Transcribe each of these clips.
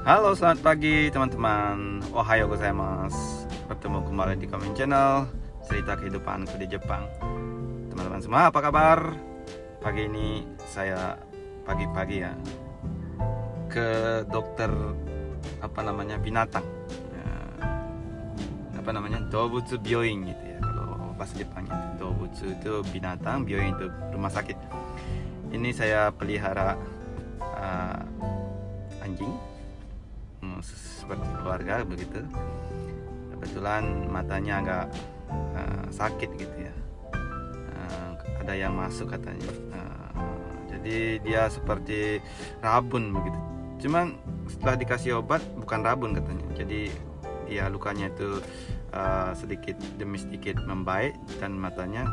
Halo, selamat pagi teman-teman. Ohayo gozaimasu. Bertemu kembali di Komen Channel, cerita kehidupanku di Jepang. Teman-teman semua, apa kabar? Pagi ini saya pagi-pagi ya ke dokter binatang. Dobutsu byoin gitu ya. Kalau bahasa Jepangnya Dobutsu itu binatang, byoin itu rumah sakit. Ini saya pelihara anjing seperti keluarga begitu. Kebetulan matanya agak sakit gitu ya, ada yang masuk katanya, jadi dia seperti rabun begitu. Cuman setelah dikasih obat bukan rabun katanya, jadi dia lukanya itu sedikit demi sedikit membaik dan matanya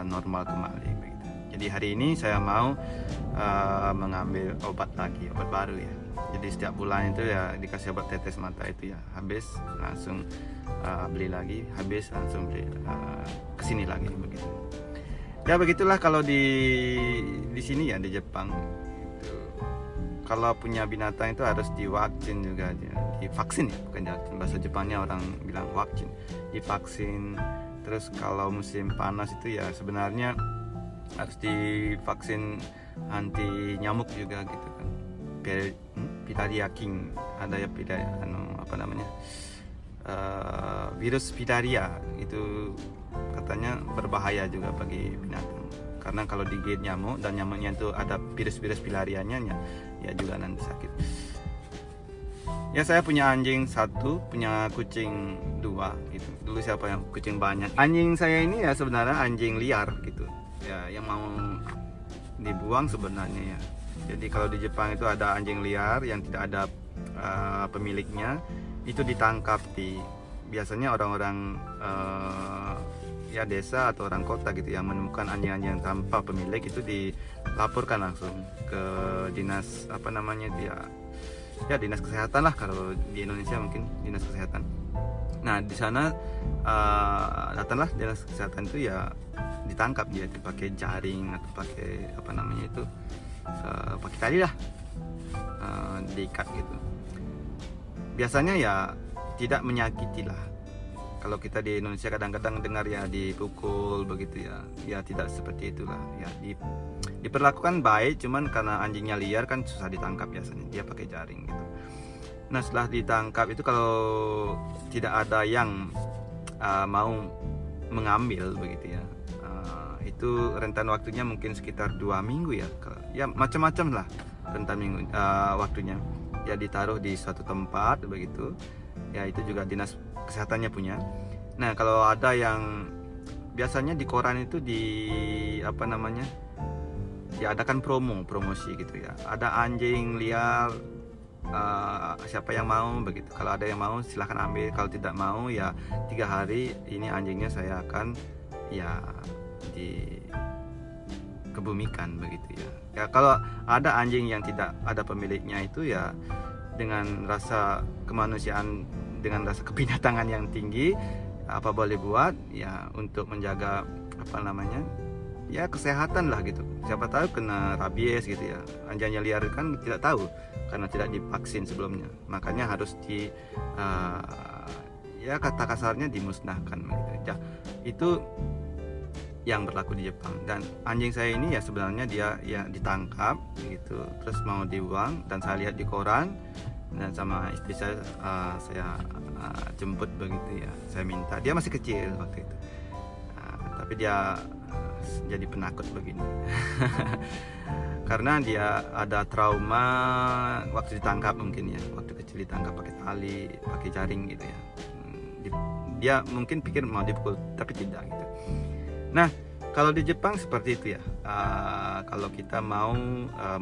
normal kembali begitu. Jadi hari ini saya mau mengambil obat lagi, obat baru ya. Jadi setiap bulan itu ya dikasih obat tetes mata itu ya, habis langsung beli lagi, habis langsung beli kesini lagi begitu. Ya begitulah kalau di sini ya di Jepang itu, kalau punya binatang itu harus divaksin juga, divaksin ya, bukan divaksin, bahasa Jepangnya orang bilang vaksin, divaksin. Terus kalau musim panas itu ya sebenarnya harus divaksin anti nyamuk juga gitu kan. Pidaria King ada ya, virus Pidaria itu katanya berbahaya juga bagi binatang, karena kalau digigit nyamuk dan nyamuknya itu ada virus-virus filarianya ya juga nanti sakit. Ya saya punya anjing satu, punya kucing dua gitu. Dulu siapa yang kucing banyak. Anjing saya ini ya sebenarnya anjing liar gitu ya, yang mau dibuang sebenarnya ya. Jadi kalau di Jepang itu ada anjing liar yang tidak ada pemiliknya, itu ditangkap biasanya orang-orang ya desa atau orang kota gitu yang menemukan anjing-anjing tanpa pemilik, itu dilaporkan langsung ke dinas dinas kesehatan lah, kalau di Indonesia mungkin dinas kesehatan. Nah di sana datanglah dinas kesehatan itu ya, ditangkap dia itu pakai jaring atau pakai pakai tali lah, diikat gitu. Biasanya ya tidak menyakiti lah. Kalau kita di Indonesia kadang-kadang dengar ya dipukul begitu ya, ya tidak seperti itulah ya, diperlakukan baik, cuman karena anjingnya liar kan susah ditangkap, biasanya dia pakai jaring gitu. Nah setelah ditangkap itu kalau tidak ada yang mau mengambil begitu ya, itu rentan waktunya mungkin sekitar 2 minggu ya macam-macam lah rentan minggu waktunya ya, ditaruh di suatu tempat begitu ya, itu juga dinas kesehatannya punya. Nah kalau ada yang biasanya di koran itu diadakan promosi gitu ya, ada anjing liar, siapa yang mau begitu. Kalau ada yang mau silahkan ambil, kalau tidak mau ya 3 hari ini anjingnya saya akan ya dikebumikan begitu ya. Ya kalau ada anjing yang tidak ada pemiliknya itu ya, dengan rasa kemanusiaan, dengan rasa kebinatangan yang tinggi, apa boleh buat ya untuk menjaga ya kesehatan lah gitu. Siapa tahu kena rabies gitu ya. Anjingnya liar kan tidak tahu karena tidak divaksin sebelumnya, makanya harus ya kata kasarnya dimusnahkan gitu ya. Itu yang berlaku di Jepang. Dan anjing saya ini ya sebenarnya dia ya ditangkap gitu, terus mau dibuang, dan saya lihat di koran, dan sama istri saya jemput begitu ya. Saya minta, dia masih kecil waktu itu, tapi dia jadi penakut begini karena dia ada trauma waktu ditangkap, mungkin ya waktu kecil ditangkap pakai tali, pakai jaring gitu ya. Dia mungkin pikir mau dipukul tapi tidak gitu. Nah kalau di Jepang seperti itu ya, kalau kita mau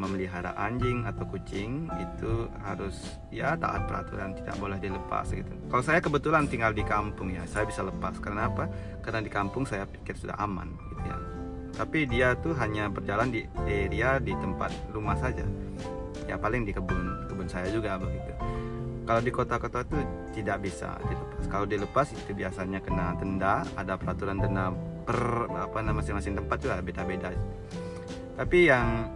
memelihara anjing atau kucing itu harus ya taat peraturan, tidak boleh dilepas gitu. Kalau saya kebetulan tinggal di kampung ya, saya bisa lepas. Karena apa? Karena di kampung saya pikir sudah aman gitu ya. Tapi dia tuh hanya berjalan di area di tempat rumah saja ya, paling di kebun saya juga begitu. Kalau di kota-kota itu tidak bisa dilepas. Kalau dilepas itu biasanya kena denda, ada peraturan denda per masing-masing tempat juga beda-beda. Tapi yang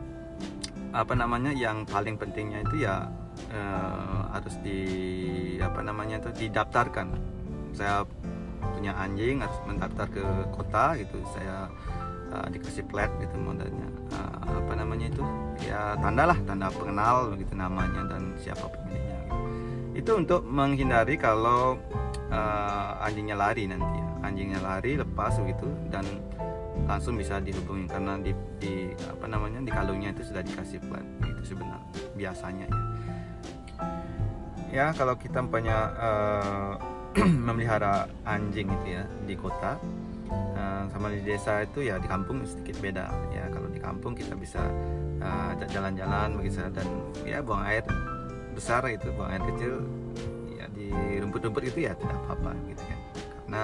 yang paling pentingnya itu ya harus harus didaftarkan. Saya punya anjing harus mendaftar ke kota gitu, saya dikasih plat gitu modelnya, ya tanda pengenal begitu namanya dan siapa pemiliknya gitu. Itu untuk menghindari kalau anjingnya lari nanti ya. Anjingnya lari lepas begitu dan langsung bisa dihubungi karena di kalungnya itu sudah dikasih plat itu sebenarnya biasanya ya. Kalau kita punya memelihara anjing itu ya di kota sama di desa itu ya, di kampung sedikit beda ya. Kalau di kampung kita bisa ajak jalan-jalan begitu dan ya buang air besar itu, buang air kecil ya di rumput-rumput itu ya tidak apa-apa gitu kan, karena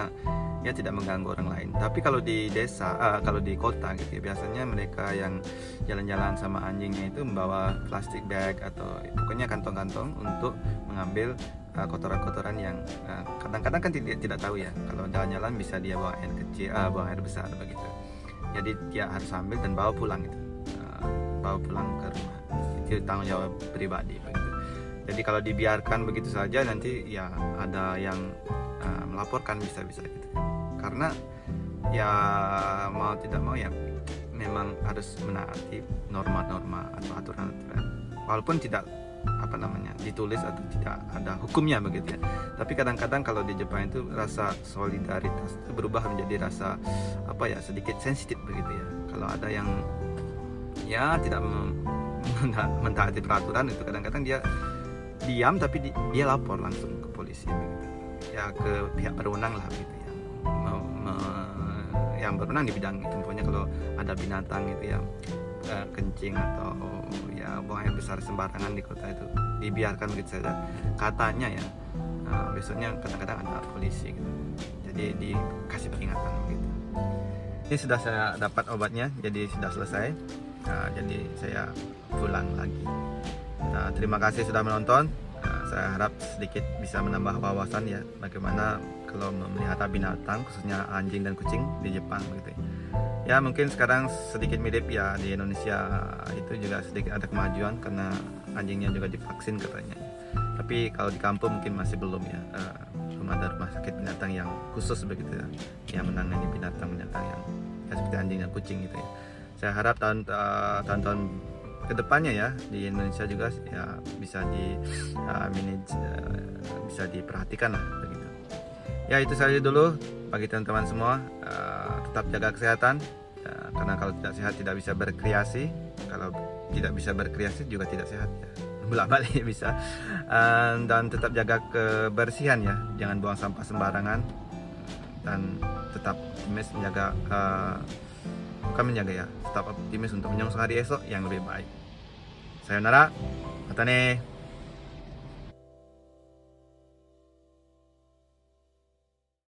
ya tidak mengganggu orang lain. Tapi kalau di desa, kalau di kota gitu ya, biasanya mereka yang jalan-jalan sama anjingnya itu membawa plastik bag atau pokoknya kantong-kantong untuk mengambil kotoran-kotoran yang kadang-kadang kan tidak tahu ya, kalau jalan-jalan bisa dia buang air kecil, buang air besar begitu. Jadi dia harus ambil dan bawa pulang gitu, bawa pulang ke rumah. Itu tanggung jawab pribadi begitu. Jadi kalau dibiarkan begitu saja nanti ya ada yang melaporkan bisa-bisa gitu. Karena ya mau tidak mau ya memang harus menaati norma-norma atau aturan-aturan, walaupun tidak ditulis atau tidak ada hukumnya begitu ya. Tapi kadang-kadang kalau di Jepang itu rasa solidaritas itu berubah menjadi rasa sedikit sensitif begitu ya. Kalau ada yang ya tidak mentaati peraturan itu, kadang-kadang dia diam tapi dia lapor langsung ke polisi begitu ya, ke pihak berwenang lah gitu ya, yang berwenang di bidang itu. Pokoknya kalau ada binatang itu yang kencing atau ya buang air besar sembarangan di kota itu dibiarkan begitu saja, katanya ya besoknya kadang-kadang ada polisi gitu. Jadi dikasih peringatan begitu. Ini sudah saya dapat obatnya, jadi sudah selesai. Jadi saya pulang lagi. Terima kasih sudah menonton. Saya harap sedikit bisa menambah wawasan ya, bagaimana kalau memelihara binatang khususnya anjing dan kucing di Jepang gitu ya. Mungkin sekarang sedikit mirip ya, di Indonesia itu juga sedikit ada kemajuan karena anjingnya juga divaksin katanya. Tapi kalau di kampung mungkin masih belum ya, belum ada rumah sakit binatang yang khusus begitu ya, yang menangani binatang-binatang yang ya, seperti anjing dan kucing gitu ya. Saya harap tahun-tahun kedepannya ya di Indonesia juga ya bisa bisa diperhatikan lah begitu. Ya itu saja dulu bagi teman-teman semua. Tetap jaga kesehatan karena kalau tidak sehat tidak bisa berkreasi, kalau tidak bisa berkreasi juga tidak sehat ya, bolak-balik bisa. Dan tetap jaga kebersihan ya, jangan buang sampah sembarangan dan tetap optimis tetap optimis untuk menyongsong hari esok yang lebih baik. Sayonara, mata ne.